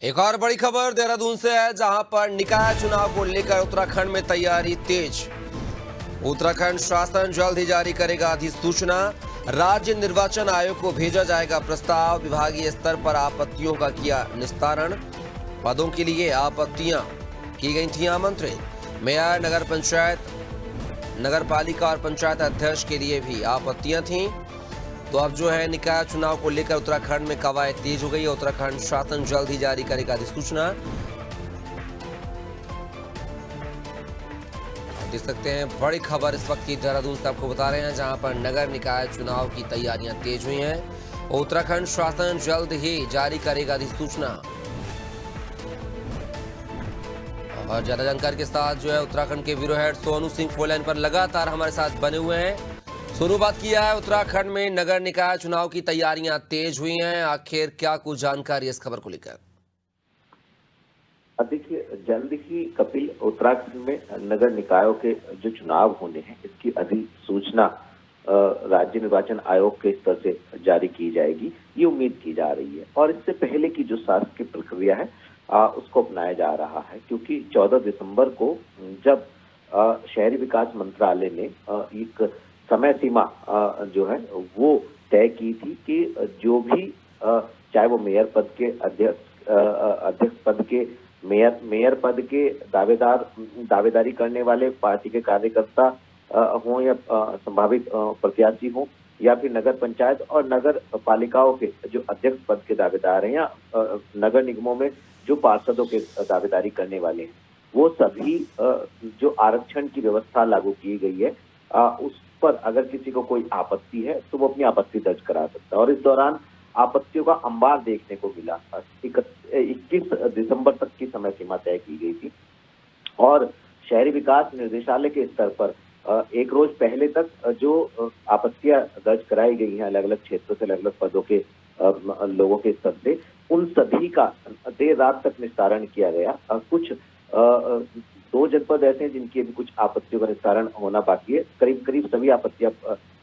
एक और बड़ी खबर देहरादून से है, जहां पर निकाय चुनाव को लेकर उत्तराखंड में तैयारी तेज। उत्तराखंड शासन जल्द ही जारी करेगा अधिसूचना। राज्य निर्वाचन आयोग को भेजा जाएगा प्रस्ताव। विभागीय स्तर पर आपत्तियों का किया निस्तारण। पदों के लिए आपत्तियां की गई थी आमंत्रित। मेयर, नगर पंचायत, नगर पालिका और पंचायत अध्यक्ष के लिए भी आपत्तियां थीं। तो अब जो है निकाय चुनाव को लेकर उत्तराखंड में कवायद तेज हो गई है। उत्तराखंड शासन जल्द ही जारी करेगा अधिसूचना। देख सकते हैं बड़ी खबर इस वक्त की देहरादून से आपको बता रहे हैं, जहां पर नगर निकाय चुनाव की तैयारियां तेज हुई हैं। उत्तराखंड शासन जल्द ही जारी करेगा अधिसूचना। और ज्यादा जानकारी के साथ जो है उत्तराखंड के bureau head Sonu Singh phone line पर लगातार हमारे साथ बने हुए हैं। सोनू, बात किया है, उत्तराखंड में नगर निकाय चुनाव की तैयारियां तेज हुई हैं। आखिर क्या कुछ जानकारी इस खबर को लेकर? देखिए, जल्द ही कपिल उत्तराखंड में नगर निकायों के जो चुनाव होने हैं इसकी अधिसूचना राज्य निर्वाचन आयोग के स्तर से जारी की जाएगी, ये उम्मीद की जा रही है। और इससे पहले की जो शासकीय प्रक्रिया है उसको अपनाया जा रहा है, क्योंकि 14 दिसंबर को जब शहरी विकास मंत्रालय ने एक समय सीमा जो है वो तय की थी कि जो भी चाहे वो मेयर पद के अध्यक्ष पद के मेयर पद के दावेदारी करने वाले पार्टी के कार्यकर्ता हों या संभावित प्रत्याशी हों, या फिर नगर पंचायत और नगर पालिकाओं के जो अध्यक्ष पद के दावेदार हैं, या नगर निगमों में जो पार्षदों के दावेदारी करने वाले हैं, वो सभी जो आरक्षण की व्यवस्था लागू की गई है उस पर अगर किसी को कोई आपत्ति है तो वो अपनी आपत्ति दर्ज करा सकता है। और इस दौरान आपत्तियों का अंबार देखने को मिला। 21 दिसंबर तक की समय सीमा तय की गई थी और शहरी विकास निर्देशालय के स्तर पर एक रोज पहले तक जो आपत्तियां दर्ज कराई गई हैं अलग अलग क्षेत्रों से, अलग अलग पदों के लोगों के स्तर से, उन सभी का देर रात तक निस्तारण किया गया। कुछ 2 जनपद ऐसे हैं जिनकी अभी कुछ आपत्तियों का निस्तारण होना बाकी है। करीब करीब सभी आपत्तियां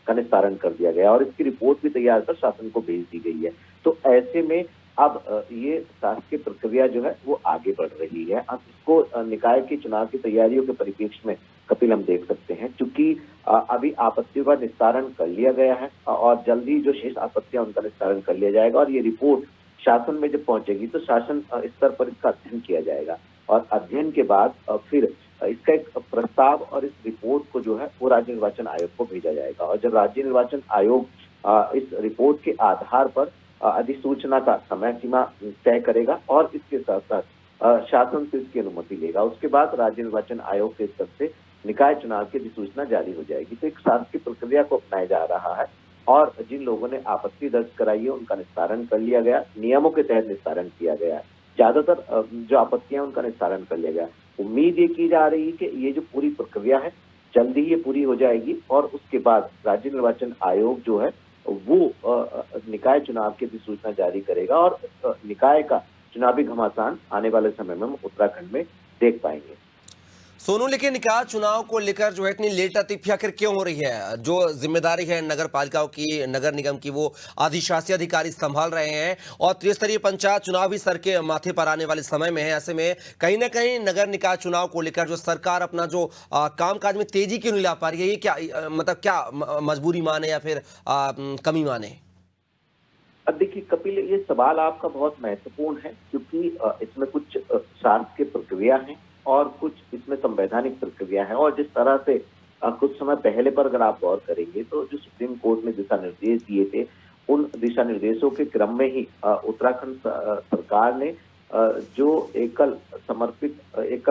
का निस्तारण कर दिया गया और इसकी रिपोर्ट भी तैयार कर शासन को भेज दी गई है। तो ऐसे में अब ये शासकीय प्रक्रिया जो है वो आगे बढ़ रही है। अब इसको निकाय के चुनाव की तैयारियों के परिप्रेक्ष्य में कपिल हम देख सकते हैं, क्योंकि अभी आपत्तियों का निस्तारण कर लिया गया है और जल्दी जो शेष आपत्तियां उनका निस्तारण कर लिया जाएगा और ये रिपोर्ट शासन में जब पहुंचेगी तो शासन स्तर पर इसका अध्ययन किया जाएगा और अध्ययन के बाद फिर इसका एक प्रस्ताव और इस रिपोर्ट को जो है वो राज्य निर्वाचन आयोग को भेजा जाएगा। और जब राज्य निर्वाचन आयोग इस रिपोर्ट के आधार पर अधिसूचना का समय सीमा तय करेगा और इसके साथ साथ शासन से इसकी अनुमति लेगा, उसके बाद राज्य निर्वाचन आयोग के स्तर से निकाय चुनाव की अधिसूचना जारी हो जाएगी। तो एक शासकीय प्रक्रिया को अपनाया जा रहा है और जिन लोगों ने आपत्ति दर्ज कराई है उनका निस्तारण कर लिया गया, नियमों के तहत निस्तारण किया गया है। ज्यादातर जो आपत्तियां उनका निस्तारण कर लिया गया। उम्मीद ये की जा रही है कि ये जो पूरी प्रक्रिया है जल्दी ही ये पूरी हो जाएगी और उसके बाद राज्य निर्वाचन आयोग जो है वो निकाय चुनाव की अधिसूचना जारी करेगा और निकाय का चुनावी घमासान आने वाले समय में हम उत्तराखंड में देख पाएंगे। सोनू, लेकिन निकाय चुनाव को लेकर जो है इतनी लेट आखिर क्यों हो रही है? जो जिम्मेदारी है नगर पालिकाओं की, नगर निगम की, वो अधिशासी अधिकारी संभाल रहे हैं और त्रिस्तरीय पंचायत चुनाव भी सर के माथे पर आने वाले समय में है। ऐसे में कहीं ना कहीं नगर निकाय चुनाव को लेकर जो सरकार अपना जो कामकाज में तेजी क्यों नहीं ला पा रही है? ये क्या मतलब क्या मजबूरी माने या फिर कमी माने? अब देखिए कपिल, ये सवाल आपका बहुत महत्वपूर्ण है, क्योंकि इसमें कुछ शासकीय प्रक्रिया है और कुछ इसमें संवैधानिक प्रक्रिया है। और जिस तरह से कुछ समय पहले पर अगर आप गौर करेंगे तो जो सुप्रीम कोर्ट ने दिशा निर्देश दिए थे, उन दिशा निर्देशों के क्रम में ही उत्तराखंड सरकार ने जो एकल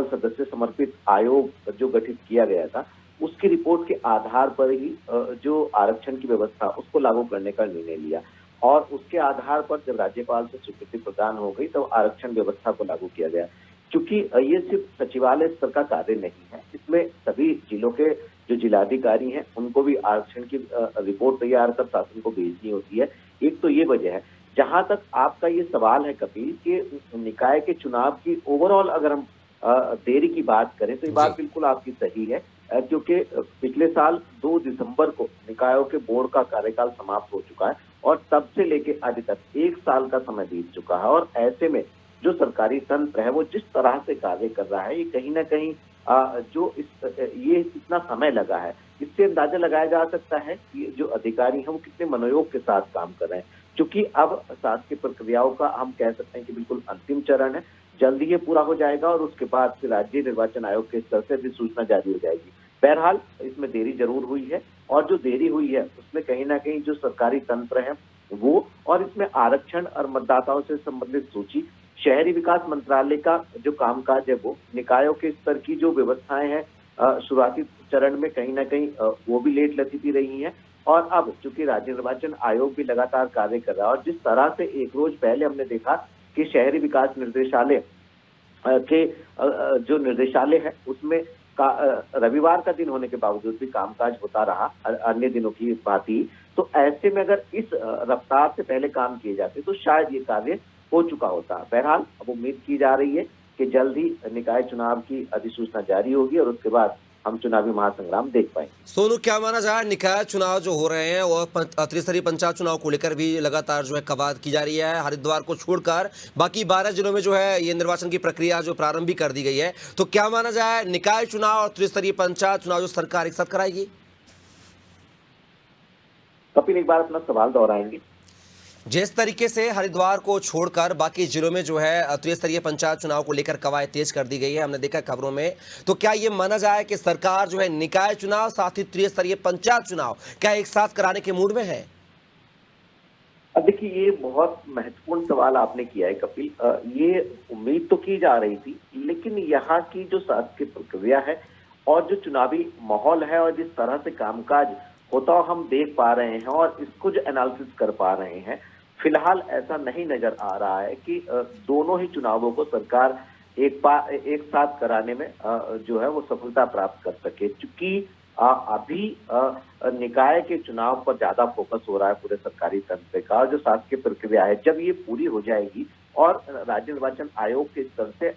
सदस्य समर्पित आयोग जो गठित किया गया था उसकी रिपोर्ट के आधार पर ही जो आरक्षण की व्यवस्था उसको लागू करने का निर्णय लिया और उसके आधार पर जब राज्यपाल से स्वीकृति प्रदान हो गई तो आरक्षण व्यवस्था को लागू किया गया। क्योंकि ये सिर्फ सचिवालय स्तर का कार्य नहीं है, इसमें सभी जिलों के जो जिलाधिकारी हैं उनको भी आरक्षण की रिपोर्ट तैयार कर शासन को भेजनी होती है। एक तो ये वजह है। जहां तक आपका ये सवाल है कपिल कि निकाय के चुनाव की ओवरऑल अगर हम देरी की बात करें तो ये बात बिल्कुल आपकी सही है, क्योंकि पिछले साल 2 दिसंबर को निकायों के बोर्ड का कार्यकाल समाप्त हो चुका है और तब से लेके अभी तक 1 साल का समय बीत चुका है और ऐसे में जो सरकारी तंत्र है वो जिस तरह से कार्य कर रहा है, ये कहीं ना कहीं ये इतना समय लगा है, इससे अंदाजा लगाया जा सकता है कि जो अधिकारी हैं वो कितने मनोयोग के साथ काम कर रहे हैं। क्योंकि अब शासकीय प्रक्रियाओं का हम कह सकते हैं कि बिल्कुल अंतिम चरण है, जल्दी ये पूरा हो जाएगा और उसके बाद फिर राज्य निर्वाचन आयोग के स्तर से अधिसूचना जारी हो जाएगी। बहरहाल इसमें देरी जरूर हुई है और जो देरी हुई है उसमें कहीं ना कहीं जो सरकारी तंत्र है वो, और इसमें आरक्षण और मतदाताओं से संबंधित सूची, शहरी विकास मंत्रालय का जो कामकाज है वो, निकायों के स्तर की जो व्यवस्थाएं हैं शुरुआती चरण में कहीं ना कहीं वो भी लेट लतीफी रही हैं। और अब चूंकि राज्य निर्वाचन आयोग भी लगातार कार्य कर रहा है और जिस तरह से एक रोज पहले हमने देखा कि शहरी विकास निर्देशालय के जो निर्देशालय है उसमें रविवार का दिन होने के बावजूद भी कामकाज होता रहा अन्य दिनों की भांति, तो ऐसे में अगर इस रफ्तार से पहले काम किए जाते तो शायद ये कार्य हो चुका होता। बहरहाल अब उम्मीद की जा रही है कि जल्द ही निकाय चुनाव की अधिसूचना जारी होगी और उसके बाद हम चुनावी महासंग्राम देख पाएंगे। सोनू, क्या माना जाए, निकाय चुनाव जो हो रहे हैं और त्रिस्तरीय पंचायत चुनाव को लेकर भी लगातार जो है कवायद की जा रही है, हरिद्वार को छोड़कर बाकी 12 जिलों में जो है ये निर्वाचन की प्रक्रिया जो प्रारंभ भी कर दी गई है, तो क्या माना जाए निकाय चुनाव और त्रिस्तरीय पंचायत चुनाव जो सरकार एक साथ कराएगी? कपिल एक बार अपना सवाल दोहराएंगे। जिस तरीके से हरिद्वार को छोड़कर बाकी जिलों में जो है त्रिस्तरीय पंचायत चुनाव को लेकर कवायद तेज कर दी गई है, हमने देखा खबरों में, तो क्या ये माना जाए कि सरकार जो है निकाय चुनाव साथ ही त्रिस्तरीय पंचायत चुनाव क्या एक साथ कराने के मूड में है? अब देखिए, ये बहुत महत्वपूर्ण सवाल आपने किया है कपिल। ये उम्मीद तो की जा रही थी, लेकिन यहाँ की जो शासकीय प्रक्रिया है और जो चुनावी माहौल है और जिस तरह से कामकाज होता हुआ हम देख पा रहे हैं और इसको जो एनालिसिस कर पा रहे हैं, फिलहाल ऐसा नहीं नजर आ रहा है कि दोनों ही चुनावों को सरकार एक साथ कराने में जो है वो सफलता प्राप्त कर सके। चूंकि अभी निकाय के चुनाव पर ज्यादा फोकस हो रहा है पूरे सरकारी तंत्र का, और जो शासकीय प्रक्रिया है जब ये पूरी हो जाएगी और राज्य निर्वाचन आयोग के स्तर से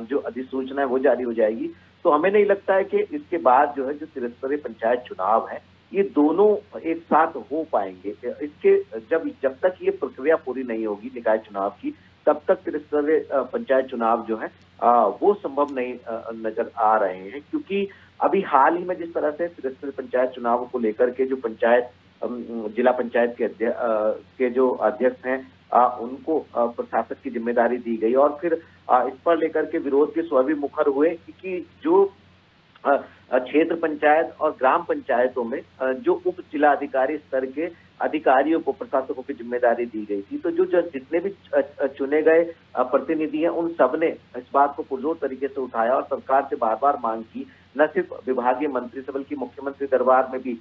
जो अधिसूचना है वो जारी हो जाएगी, तो हमें नहीं लगता है कि इसके बाद जो है जो त्रिस्तरीय पंचायत चुनाव है ये दोनों एक साथ हो पाएंगे। इसके जब तक ये प्रक्रिया पूरी नहीं होगी निकाय चुनाव की, तब तक त्रिस्तरीय पंचायत चुनाव जो है वो संभव नहीं नजर आ रहे हैं। क्योंकि अभी हाल ही में जिस तरह से त्रिस्तरीय पंचायत चुनाव को लेकर के जो पंचायत जिला पंचायत के जो अध्यक्ष हैं उनको प्रशासक की जिम्मेदारी दी गई और फिर इस पर लेकर के विरोध के स्वर भी मुखर हुए कि जो क्षेत्र पंचायत और ग्राम पंचायतों में जो उप जिला अधिकारी स्तर के अधिकारियों को, प्रशासकों की जिम्मेदारी दी गई थी, तो जो जितने भी चुने गए प्रतिनिधि हैं उन सब ने इस बात को पुरजोर तरीके से उठाया और सरकार से बार बार मांग की। न सिर्फ विभागीय मंत्री से बल्कि मुख्यमंत्री दरबार में भी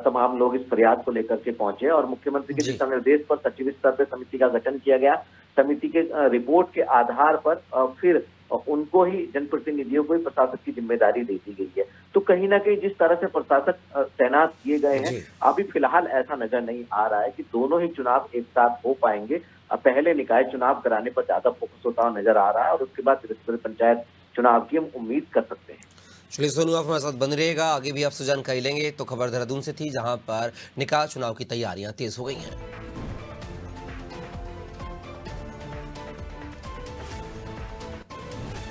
तमाम लोग इस फरियाद को लेकर के पहुंचे और मुख्यमंत्री के दिशा निर्देश पर सचिव स्तर पर समिति का गठन किया गया। समिति के रिपोर्ट के आधार पर फिर उनको ही, जनप्रतिनिधियों को ही प्रशासक की जिम्मेदारी दे दी गई है। तो कहीं ना कहीं जिस तरह से प्रशासक तैनात किए गए हैं, अभी फिलहाल ऐसा नजर नहीं आ रहा है कि दोनों ही चुनाव एक साथ हो पाएंगे। पहले निकाय चुनाव कराने पर ज्यादा फोकस होता हुआ नजर आ रहा है और उसके बाद त्रिस्तरीय पंचायत चुनाव की हम उम्मीद कर सकते हैं। चलिए सोनू, आप हमारे साथ बन रहिएगा, आगे भी आपसे जानकारी लेंगे। तो खबर देहरादून से थी, जहां पर निकाय चुनाव की तैयारियां तेज हो गई हैं।